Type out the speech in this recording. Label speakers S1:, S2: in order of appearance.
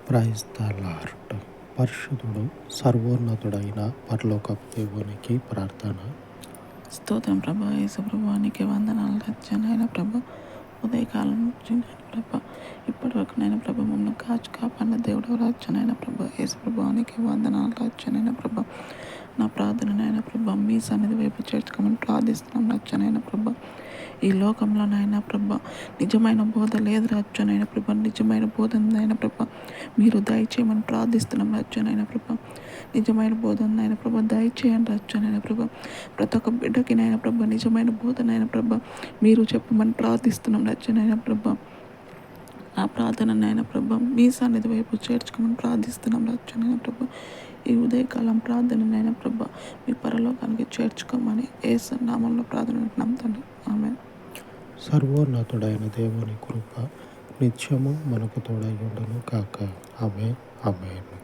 S1: Praise the lord. పరిశుద్ధుడు సర్వోన్నతుడైన పరలోకపు దేవునికి ప్రార్థన.
S2: స్తోత్రం ప్రభా. యేసు ప్రభా నీకే వందనాలు రచ్చనైనా ప్రభా. ఉదయకాలం నుంచి నేను ప్రభా ఇప్పటి వరకు నేను ప్రభా మమ్మల్ని కాపాడిన దేవుడు రచ్చనైనా ప్రభా. యేసు ప్రభా నీకే వందనాలు రచ్చనైనా ప్రభా. నా ప్రార్థననైనా ప్రభా మీ సన్నిధి వైపు చేర్చుకోమని ప్రార్థిస్తున్నాం రచ్చనైనా ప్రభా. ఈ లోకంలోనైనా ప్రభా నిజమైన బోధ లేదు రచ్చనైనా ప్రభా. నిజమైన బోధనైనా ప్రభా మీరు దయచేయమని ప్రార్థిస్తున్నాం రచ్చనైనా ప్రభా. నిజమైన బోధనైనా ప్రభా దయచేయండి రచ్చనైనా ప్రభా. ప్రతి ఒక్క బిడ్డకి నైనా ప్రభా నిజమైన బోధనైనా ప్రభా మీరు చెప్పమని ప్రార్థిస్తున్నాం రచ్చనైనా ప్రభా. ఆ ప్రార్థననైనా ప్రభా మీ సన్నిధి వైపు చేర్చుకోమని ప్రార్థిస్తున్నాం రచ్చనైనా ప్రభా. ఈ ఉదయకాలం ప్రార్థననైనా ప్రభా మీ పరలోకానికి చేర్చుకోమని యేసు నామములో ప్రార్థన తండ్రి. ఆమేన్.
S1: సర్వోన్నతుడైన దేవుని కృప నిత్యము మనకు తోడై ఉండును కాక. ఆమేన్. ఆమేన్.